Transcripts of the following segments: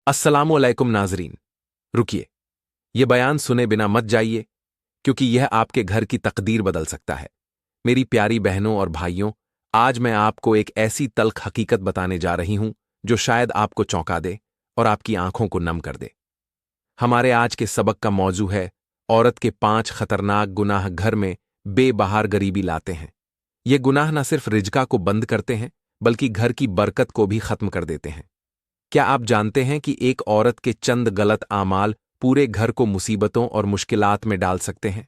अस्सलामुअलैकुम नाजरीन। रुकिए, ये बयान सुने बिना मत जाइए, क्योंकि यह आपके घर की तकदीर बदल सकता है। मेरी प्यारी बहनों और भाइयों, आज मैं आपको एक ऐसी तल्ख हकीकत बताने जा रही हूं जो शायद आपको चौंका दे और आपकी आंखों को नम कर दे। हमारे आज के सबक का मौजू है औरत के 5 खतरनाक गुनाह घर में बेबहार गरीबी लाते हैं। ये गुनाह न सिर्फ रिज़्क़ को बंद करते हैं, बल्कि घर की बरकत को भी खत्म कर देते हैं। क्या आप जानते हैं कि एक औरत के चंद गलत आमाल पूरे घर को मुसीबतों और मुश्किलात में डाल सकते हैं?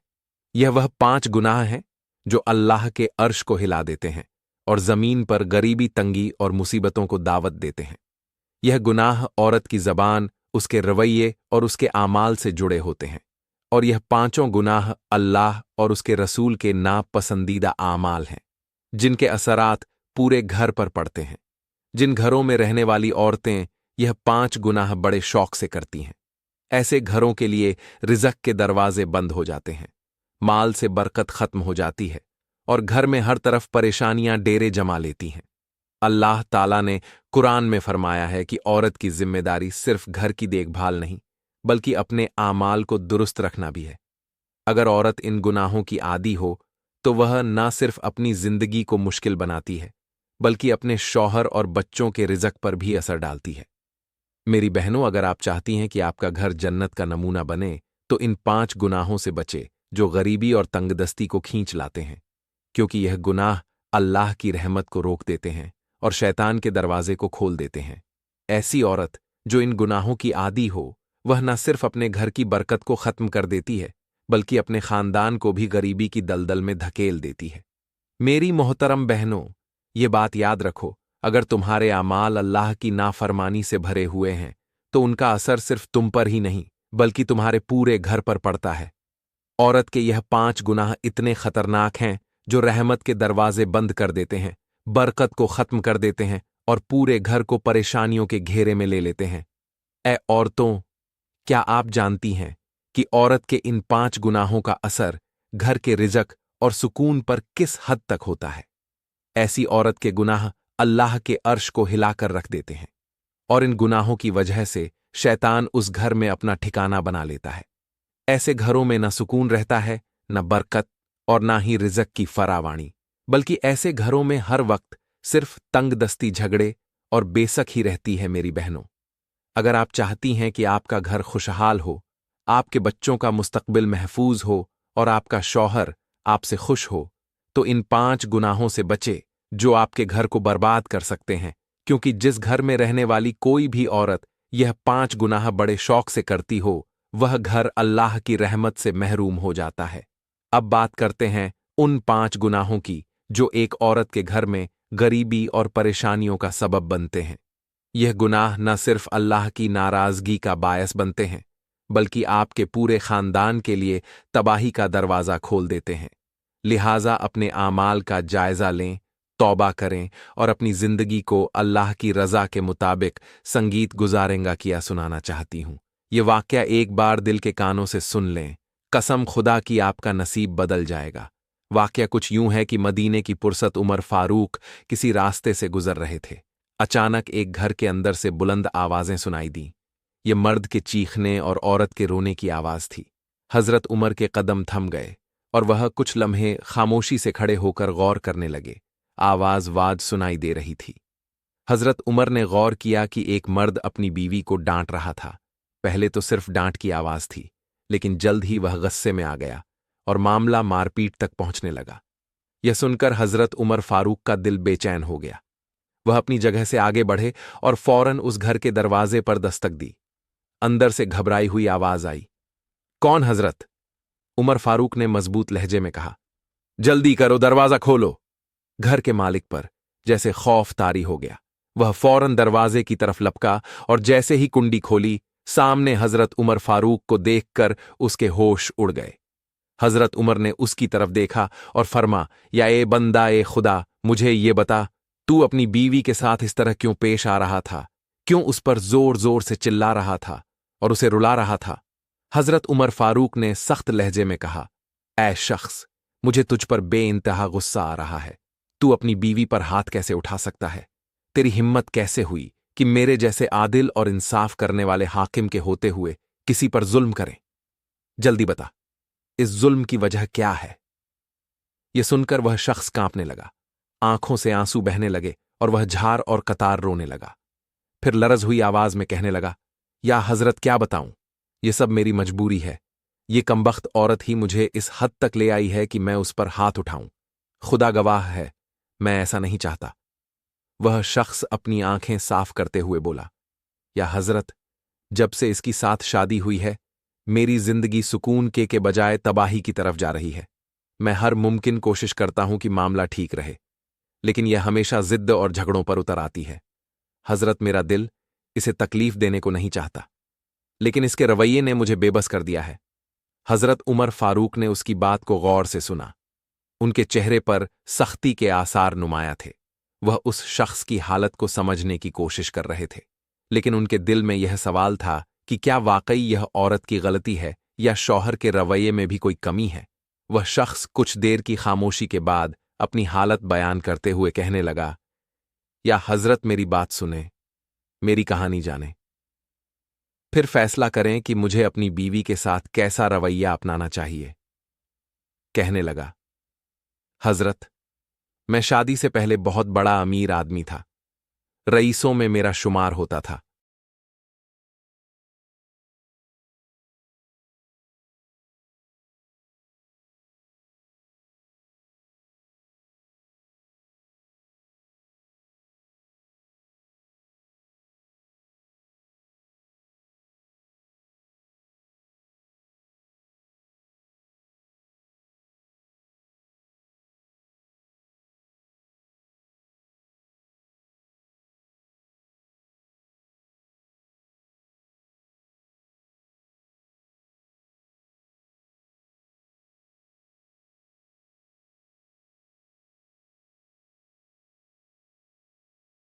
यह वह 5 गुनाह हैं जो अल्लाह के अर्श को हिला देते हैं और जमीन पर गरीबी, तंगी और मुसीबतों को दावत देते हैं। यह गुनाह औरत की जबान, उसके रवैये और उसके आमाल से जुड़े होते हैं, और यह 5 गुनाह अल्लाह और उसके रसूल के नापसंदीदा आमाल हैं, जिनके असरात पूरे घर पर पड़ते हैं। जिन घरों में रहने वाली औरतें यह 5 गुनाह बड़े शौक से करती हैं, ऐसे घरों के लिए रिज़्क़ के दरवाजे बंद हो जाते हैं, माल से बरकत खत्म हो जाती है और घर में हर तरफ परेशानियां डेरे जमा लेती हैं। अल्लाह ताला ने कुरान में फरमाया है कि औरत की जिम्मेदारी सिर्फ घर की देखभाल नहीं, बल्कि अपने आमाल को दुरुस्त रखना भी है। अगर औरत इन गुनाहों की आदी हो तो वह न सिर्फ अपनी जिंदगी को मुश्किल बनाती है, बल्कि अपने शौहर और बच्चों के रिज़्क़ पर भी असर डालती है। मेरी बहनों, अगर आप चाहती हैं कि आपका घर जन्नत का नमूना बने, तो इन 5 गुनाहों से बचे जो गरीबी और तंगदस्ती को खींच लाते हैं, क्योंकि यह गुनाह अल्लाह की रहमत को रोक देते हैं और शैतान के दरवाजे को खोल देते हैं। ऐसी औरत जो इन गुनाहों की आदी हो, वह न सिर्फ अपने घर की बरकत को खत्म कर देती है, बल्कि अपने खानदान को भी गरीबी की दलदल में धकेल देती है। मेरी मोहतरम बहनों, ये बात याद रखो, अगर तुम्हारे आमाल अल्लाह की नाफरमानी से भरे हुए हैं, तो उनका असर सिर्फ तुम पर ही नहीं, बल्कि तुम्हारे पूरे घर पर पड़ता है। औरत के यह 5 गुनाह इतने खतरनाक हैं जो रहमत के दरवाजे बंद कर देते हैं, बरकत को खत्म कर देते हैं और पूरे घर को परेशानियों के घेरे में ले लेते हैं। ऐ औरतों, क्या आप जानती हैं कि औरत के इन 5 गुनाहों का असर घर के रिज़्क़ और सुकून पर किस हद तक होता है? ऐसी औरत के गुनाह अल्लाह के अर्श को हिलाकर रख देते हैं, और इन गुनाहों की वजह से शैतान उस घर में अपना ठिकाना बना लेता है। ऐसे घरों में न सुकून रहता है, न बरकत और न ही रिज़्क़ की फरावानी, बल्कि ऐसे घरों में हर वक्त सिर्फ तंगदस्ती, झगड़े और बेसक ही रहती है। मेरी बहनों, अगर आप चाहती हैं कि आपका घर खुशहाल हो, आपके बच्चों का मुस्तकबिल महफूज हो और आपका शौहर आपसे खुश हो, तो इन 5 गुनाहों से बचे जो आपके घर को बर्बाद कर सकते हैं, क्योंकि जिस घर में रहने वाली कोई भी औरत यह 5 गुनाह बड़े शौक से करती हो, वह घर अल्लाह की रहमत से महरूम हो जाता है। अब बात करते हैं उन 5 गुनाहों की जो एक औरत के घर में गरीबी और परेशानियों का सबब बनते हैं। यह गुनाह न सिर्फ अल्लाह की नाराजगी का बायस बनते हैं, बल्कि आपके पूरे खानदान के लिए तबाही का दरवाज़ा खोल देते हैं। लिहाजा अपने आमाल का जायज़ा लें, तौबा करें और अपनी जिंदगी को अल्लाह की रज़ा के मुताबिक संगीत गुजारेंगा किया सुनाना चाहती हूँ। ये वाक़या एक बार दिल के कानों से सुन लें, कसम खुदा की आपका नसीब बदल जाएगा। वाक़या कुछ यूं है कि मदीने की पुरसत उमर फारूक किसी रास्ते से गुजर रहे थे। अचानक एक घर के अंदर से बुलंद आवाज़ें सुनाई दीं। ये मर्द के चीखने और औरत के रोने की आवाज़ थी। हज़रत उमर के कदम थम गए और वह कुछ लम्हे खामोशी से खड़े होकर गौर करने लगे। आवाज़ वाज सुनाई दे रही थी। हज़रत उमर ने गौर किया कि एक मर्द अपनी बीवी को डांट रहा था। पहले तो सिर्फ डांट की आवाज़ थी, लेकिन जल्द ही वह गुस्से में आ गया और मामला मारपीट तक पहुंचने लगा। यह सुनकर हज़रत उमर फारूक का दिल बेचैन हो गया। वह अपनी जगह से आगे बढ़े और फौरन उस घर के दरवाजे पर दस्तक दी। अंदर से घबराई हुई आवाज़ आई, कौन हज़रत? उमर फारूक ने मजबूत लहजे में कहा, जल्दी करो, दरवाज़ा खोलो। घर के मालिक पर जैसे खौफ तारी हो गया। वह फौरन दरवाजे की तरफ लपका और जैसे ही कुंडी खोली, सामने हज़रत उमर फारूक को देखकर उसके होश उड़ गए। हज़रत उमर ने उसकी तरफ देखा और फरमा, या ए बंदा ए खुदा, मुझे ये बता, तू अपनी बीवी के साथ इस तरह क्यों पेश आ रहा था? क्यों उस पर जोर जोर से चिल्ला रहा था और उसे रुला रहा था? हज़रत उमर फारूक ने सख्त लहजे में कहा, ऐ शख्स, मुझे तुझ पर बेइंतहा गुस्सा आ रहा है। तू अपनी बीवी पर हाथ कैसे उठा सकता है? तेरी हिम्मत कैसे हुई कि मेरे जैसे आदिल और इंसाफ करने वाले हाकिम के होते हुए किसी पर जुल्म करें। जल्दी बता, इस जुल्म की वजह क्या है? यह सुनकर वह शख्स कांपने लगा, आंखों से आंसू बहने लगे और वह झार और कतार रोने लगा। फिर लरज हुई आवाज में कहने लगा, या हजरत क्या बताऊं, ये सब मेरी मजबूरी है। ये कमबख्त औरत ही मुझे इस हद तक ले आई है कि मैं उस पर हाथ उठाऊं। खुदा गवाह है, मैं ऐसा नहीं चाहता। वह शख्स अपनी आंखें साफ करते हुए बोला, या हजरत, जब से इसकी साथ शादी हुई है मेरी जिंदगी सुकून के बजाय तबाही की तरफ जा रही है। मैं हर मुमकिन कोशिश करता हूं कि मामला ठीक रहे, लेकिन यह हमेशा जिद्द और झगड़ों पर उतर आती है। हजरत, मेरा दिल इसे तकलीफ देने को नहीं चाहता, लेकिन इसके रवैये ने मुझे बेबस कर दिया है। हजरत उमर फारूक ने उसकी बात को गौर से सुना। उनके चेहरे पर सख्ती के आसार नुमाया थे। वह उस शख्स की हालत को समझने की कोशिश कर रहे थे, लेकिन उनके दिल में यह सवाल था कि क्या वाकई यह औरत की गलती है या शौहर के रवैये में भी कोई कमी है। वह शख्स कुछ देर की खामोशी के बाद अपनी हालत बयान करते हुए कहने लगा, या हजरत, मेरी बात सुने, मेरी कहानी जाने, फिर फैसला करें कि मुझे अपनी बीवी के साथ कैसा रवैया अपनाना चाहिए। कहने लगा, हजरत, मैं शादी से पहले बहुत बड़ा अमीर आदमी था। रईसों में मेरा शुमार होता था।